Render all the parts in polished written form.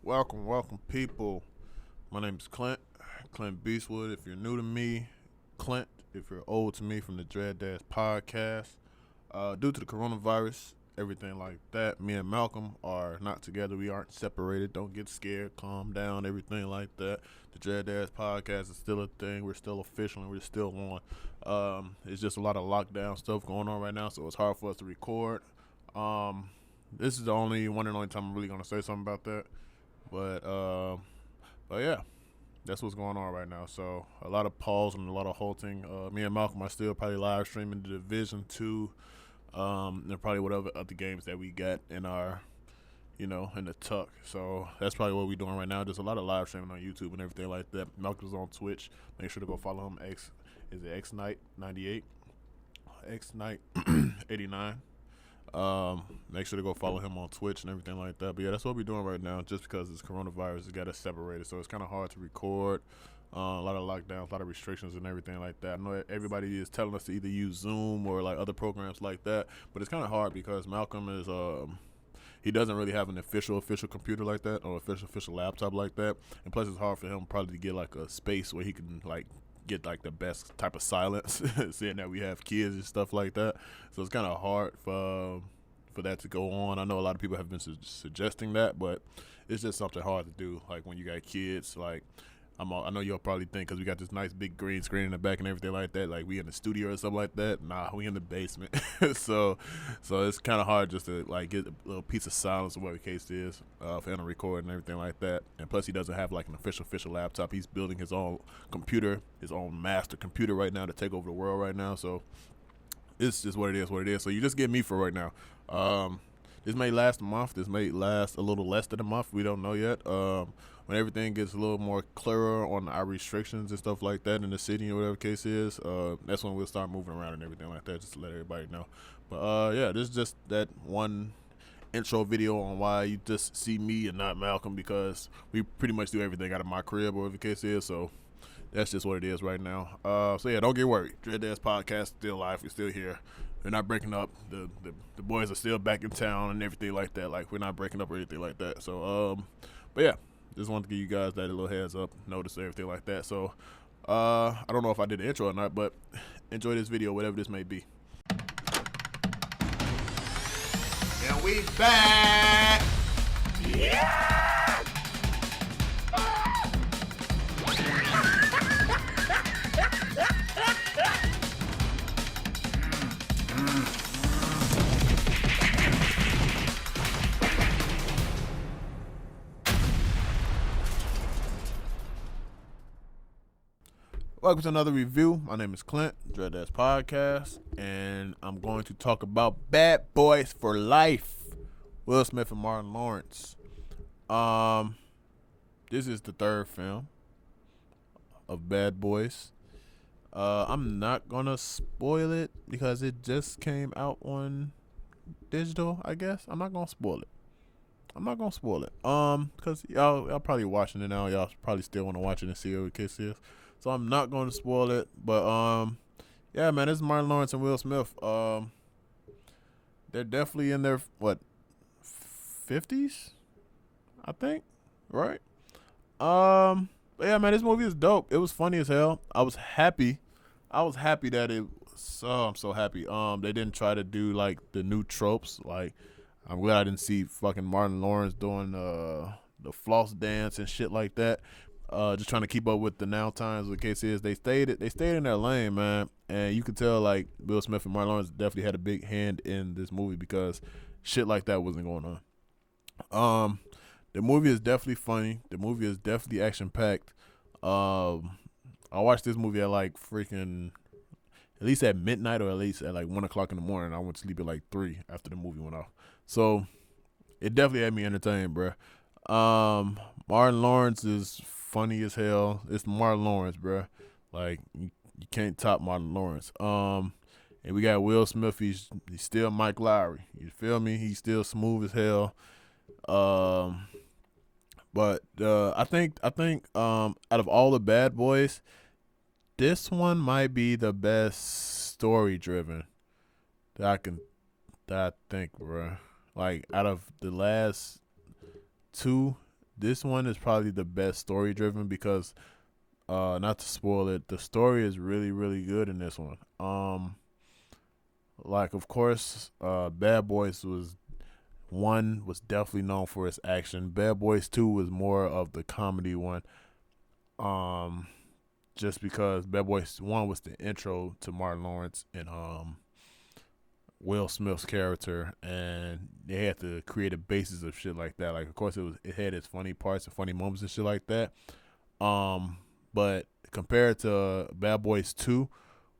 Welcome, people. My name is Clint Beastwood. If you're new to me, Clint. If you're old to me, from the DADS podcast. Due to the coronavirus, everything like that, me and Malcolm are not together. We aren't separated. Don't get scared. Calm down. Everything like that. The DADS podcast is still a thing. We're still official and we're still on. It's just a lot of lockdown stuff going on right now, so it's hard for us to record. This is the one and only time I'm really gonna say something about that. But yeah, that's what's going on right now. So a lot of pause and a lot of halting. Me and Malcolm are still probably live streaming the Division 2, and probably whatever other games that we got in our, in the tuck. So that's probably what we're doing right now. Just a lot of live streaming on YouTube and everything like that. Malcolm's on Twitch. Make sure to go follow him. Is it XKnight98? XKnight89. Make sure to go follow him on Twitch and everything like that. But yeah, that's what we're doing right now. Just because this coronavirus has got us separated, so it's kind of hard to record. A lot of lockdowns, a lot of restrictions and everything like that. I know everybody is telling us to either use Zoom or like other programs like that, but it's kind of hard because Malcolm is he doesn't really have an official computer like that, or official laptop like that, and plus it's hard for him probably to get like a space where he can like get like the best type of silence, seeing that we have kids and stuff like that. So it's kind of hard for that to go on. I know a lot of people have been suggesting that, but it's just something hard to do. Like when you got kids, like I know you'll probably think because we got this nice big green screen in the back and everything like that, like we in the studio or something like that. Nah, we in the basement. so it's kind of hard just to like get a little piece of silence or whatever the case is for him to record and everything like that. And plus he doesn't have like an official laptop. He's building his own computer, his own master computer right now to take over the world right now. So it's just what it is. So you just get me for right now. This may last a month. This may last a little less than a month. We don't know yet. When everything gets a little more clearer on our restrictions and stuff like that in the city or whatever the case is, that's when we'll start moving around and everything like that, just to let everybody know. But yeah, this is just that one intro video on why you just see me and not Malcolm, because we pretty much do everything out of my crib or whatever the case is. So that's just what it is right now. So yeah, don't get worried. DADS podcast still alive. We're still here. We're not breaking up. The boys are still back in town and everything like that. Like, we're not breaking up or anything like that. So but yeah, just wanted to give you guys that little heads up, notice everything like that. So I don't know if I did the intro or not, but enjoy this video, whatever this may be. And we back. Yeah. Welcome to another review. My name is Clint, DADS Podcast, and I'm going to talk about Bad Boys for Life, Will Smith and Martin Lawrence. This is the third film of Bad Boys. I'm not gonna spoil it because it just came out on digital, I guess. I'm not gonna spoil it. Because y'all probably watching it now. Y'all probably still want to watch it and see what the case is. So I'm not going to spoil it. But yeah, man, this is Martin Lawrence and Will Smith. They're definitely in their 50s, I think, right? But yeah, man, this movie is dope. It was funny as hell. I was happy that it. I'm so happy. They didn't try to do like the new tropes. Like, I'm glad I didn't see fucking Martin Lawrence doing the floss dance and shit like that. Just trying to keep up with the now times. The case is they stayed in their lane, man, and you could tell like Will Smith and Martin Lawrence definitely had a big hand in this movie because shit like that wasn't going on. The movie is definitely funny. The movie is definitely action packed. I watched this movie at like freaking at least at midnight or at least at like 1 o'clock in the morning. I went to sleep at like 3 after the movie went off. So it definitely had me entertained, bruh. Martin Lawrence is funny as hell. It's Martin Lawrence, bruh. Like you can't top Martin Lawrence. And we got Will Smith. He's still Mike Lowry. You feel me? He's still smooth as hell. But I think out of all the Bad Boys, this one might be the best story driven that I think, bro. Like out of the last two, this one is probably the best story driven because not to spoil it, the story is really really good in this one. Like of course, Bad Boys was one was definitely known for its action. Bad Boys 2 was more of the comedy one. Um, just because Bad Boys 1 was the intro to Martin Lawrence and Will Smith's character, and they had to create a basis of shit like that. Like, of course, it had its funny parts and funny moments and shit like that. But compared to Bad Boys 2,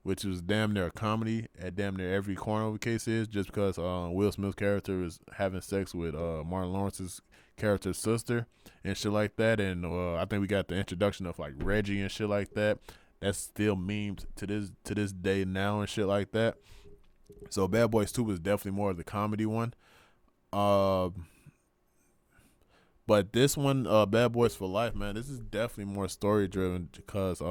which was damn near a comedy at damn near every corner of the case is, just because Will Smith's character is having sex with Martin Lawrence's character's sister and shit like that, and I think we got the introduction of like Reggie and shit like that. That's still memes to this day now and shit like that. So Bad Boys 2 was definitely more of the comedy one. But this one, Bad Boys for Life, man, this is definitely more story driven because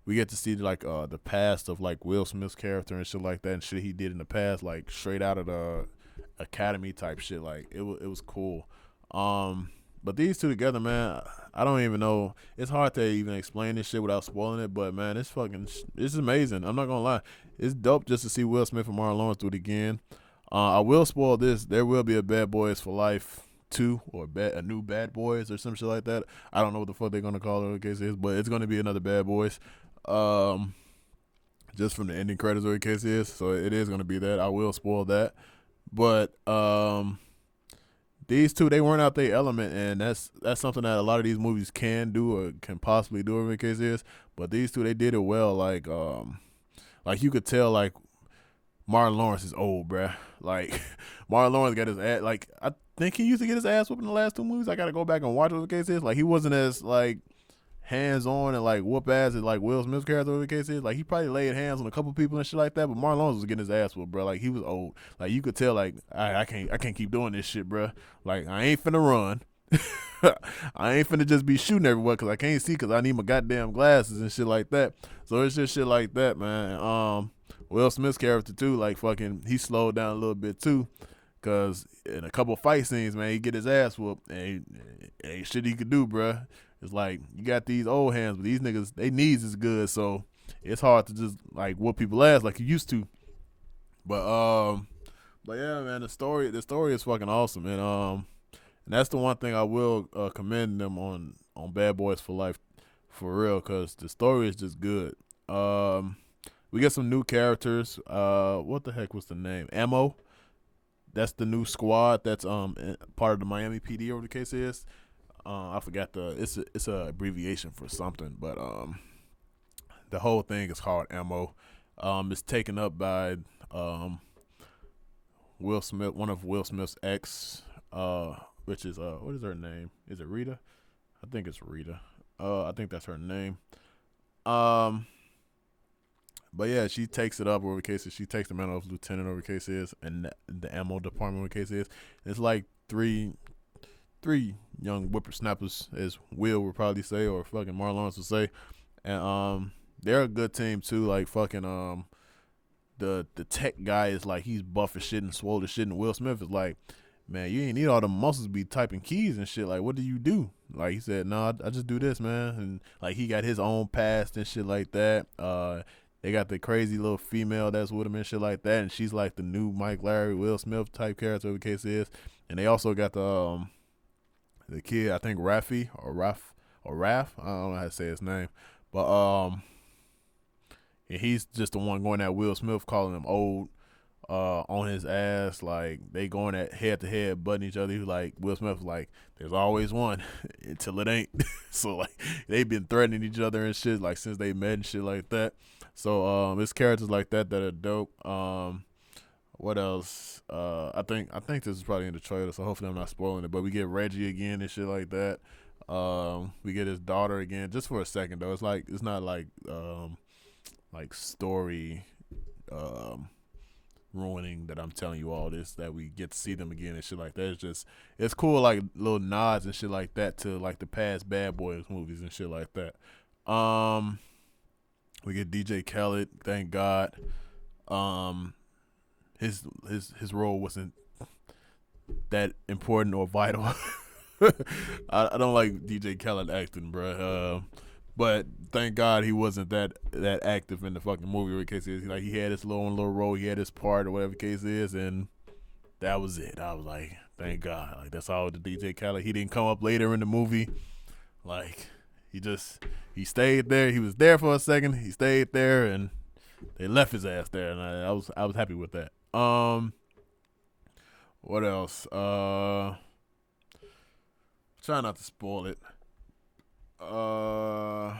we get to see like the past of like Will Smith's character and shit like that and shit he did in the past, like straight out of the academy type shit. Like it was cool. But these two together, man, I don't even know. It's hard to even explain this shit without spoiling it. But man, it's amazing. I'm not gonna lie, it's dope just to see Will Smith and Martin Lawrence do it again. I will spoil this. There will be a Bad Boys for Life 2 or a new Bad Boys or some shit like that. I don't know what the fuck they're gonna call it. The case is, but it's gonna be another Bad Boys. Just from the ending credits or the case is, so it is gonna be that. I will spoil that. But these two, they weren't out their element, and that's something that a lot of these movies can do or can possibly do, whatever the case is. But these two, they did it well. Like you could tell, like Martin Lawrence is old, bruh. Like Martin Lawrence got his ass. Like I think he used to get his ass whooped in the last two movies. I gotta go back and watch what the case is. Like he wasn't as like hands on and like whoop ass as like Will Smith's character, whatever the case is. Like he probably laid hands on a couple people and shit like that, but Marlon Lawrence was getting his ass whooped, bro. Like he was old. Like you could tell, like I can't keep doing this shit, bro. Like I ain't finna run. I ain't finna just be shooting everywhere because I can't see because I need my goddamn glasses and shit like that. So it's just shit like that, man. Will Smith's character too, like fucking, he slowed down a little bit too. Cause in a couple fight scenes, man, he get his ass whooped and ain't shit he could do, bruh. It's like you got these old hands, but these niggas, they knees is good, so it's hard to just like whoop people ass like you used to. But yeah, man, the story is fucking awesome, and that's the one thing I will commend them on Bad Boys for Life, for real, cause the story is just good. We get some new characters. What the heck was the name? Ammo. That's the new squad. That's part of the Miami PD, or the case is. I forgot it's a abbreviation for something, but the whole thing is called Ammo. It's taken up by Will Smith, one of Will Smith's ex, which is what is her name? Is it Rita? I think it's Rita. I think that's her name. But yeah, she takes it up over the case is. She takes the mantle of lieutenant over the case is, and the ammo department over the case is. It's like three young whippersnappers, as Will would probably say, or fucking Marlon Lawrence would say, and they're a good team too. Like fucking the tech guy is like, he's buff as shit and swole as shit, and Will Smith is like, man, you ain't need all the muscles to be typing keys and shit. Like, what do you do? Like he said, no, I just do this, man, and like he got his own past and shit like that. They got the crazy little female that's with him and shit like that, and she's like the new Mike Larry, Will Smith type character, whatever the case is. And they also got the kid, I think Rafi or Raf, I don't know how to say his name, but and he's just the one going at Will Smith, calling him old, on his ass. Like they going at head to head, butting each other. He's like, Will Smith was like, there's always one until it ain't. So like they've been threatening each other and shit like since they met and shit like that. So it's characters like that are dope. What else? I think this is probably in the trailer, so hopefully I'm not spoiling it. But we get Reggie again and shit like that. We get his daughter again, just for a second though. It's like, it's not like story ruining that I'm telling you all this, that we get to see them again and shit like that. It's cool, like little nods and shit like that to like the past Bad Boys movies and shit like that. We get DJ Khaled, thank God. His role wasn't that important or vital. I don't like DJ Khaled acting, bro. But thank God he wasn't that active in the fucking movie. Whatever the case is, like he had his little role, he had his part, or whatever the case is, and that was it. I was like, thank God. Like that's all the DJ Khaled. He didn't come up later in the movie. Like he stayed there. He was there for a second. He stayed there, and they left his ass there, and I was happy with that. What else? Try not to spoil it. I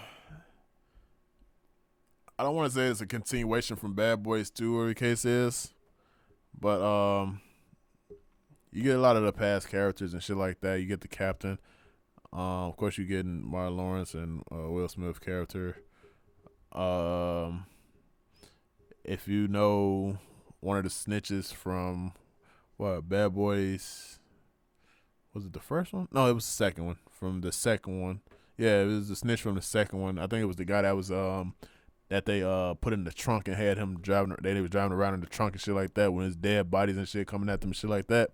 don't want to say it's a continuation from Bad Boys 2, or the case is, but you get a lot of the past characters and shit like that. You get the captain. Of course, you get Martin Lawrence and Will Smith character. If you know one of the snitches from Bad Boys, was it the first one? No, it was the second one. From the second one, yeah, it was the snitch from the second one. I think it was the guy that was that they put in the trunk and had him driving. They was driving around in the trunk and shit like that when his dead bodies and shit coming at them and shit like that.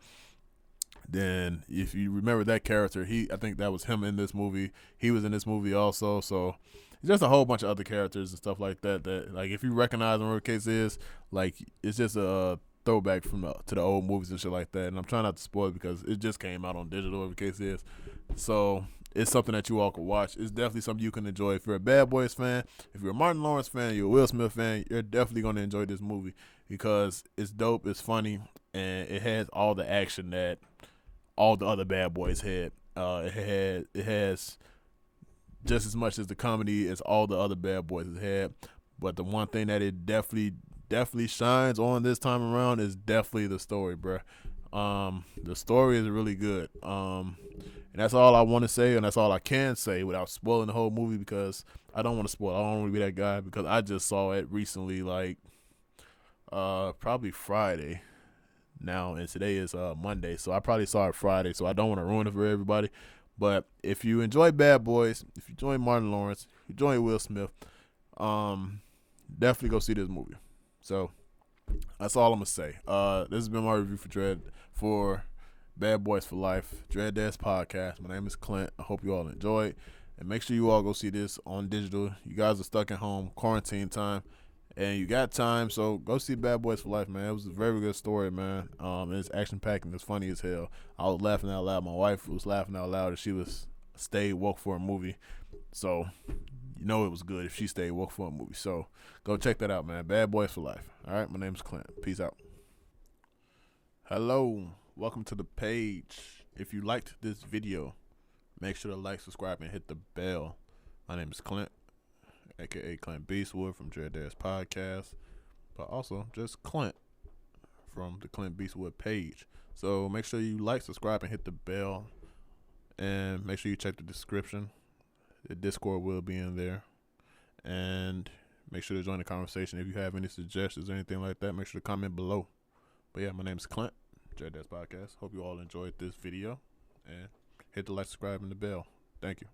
Then if you remember that character, I think that was him in this movie. He was in this movie also. So it's just a whole bunch of other characters and stuff like that. That like if you recognize them, whatever the case is, like it's just a throwback to the old movies and shit like that. And I'm trying not to spoil it because it just came out on digital, whatever the case is. So it's something that you all can watch. It's definitely something you can enjoy. If you're a Bad Boys fan, if you're a Martin Lawrence fan, you're a Will Smith fan, you're definitely going to enjoy this movie because it's dope, it's funny, and it has all the action that all the other Bad Boys had. It has just as much as the comedy as all the other Bad Boys has had. But the one thing that it definitely shines on this time around is definitely the story, bruh. The story is really good. And that's all I want to say, and that's all I can say without spoiling the whole movie because I don't want to spoil. I don't want to be that guy because I just saw it recently, like probably Friday now, and today is Monday, so I probably saw it Friday, so I don't want to ruin it for everybody. But if you enjoy Bad Boys, if you enjoy Martin Lawrence, if you enjoy Will Smith, definitely go see this movie. So that's all I'm gonna say. This has been my review for Bad Boys for Life, DADS podcast. My name is Clint. I hope you all enjoyed, and make sure you all go see this on digital. You guys are stuck at home, quarantine time, and you got time, so go see Bad Boys for Life, man. It was a very good story, man. It's action packed and it's funny as hell. I was laughing out loud. My wife was laughing out loud, and she was stayed woke for a movie. So you know it was good if she stayed woke for a movie. So go check that out, man. Bad Boys for Life. All right, my name's Clint. Peace out. Hello, welcome to the page. If you liked this video, make sure to like, subscribe, and hit the bell. My name is Clint, aka Clint Beastwood from DADS podcast, but also just Clint from the Clint Beastwood page. So make sure you like, subscribe, and hit the bell, and make sure you check the description. The Discord will be in there, and make sure to join the conversation. If you have any suggestions or anything like that, make sure to comment below. But yeah, my name is Clint, DADS podcast. Hope you all enjoyed this video, and hit the like, subscribe, and the bell. Thank you.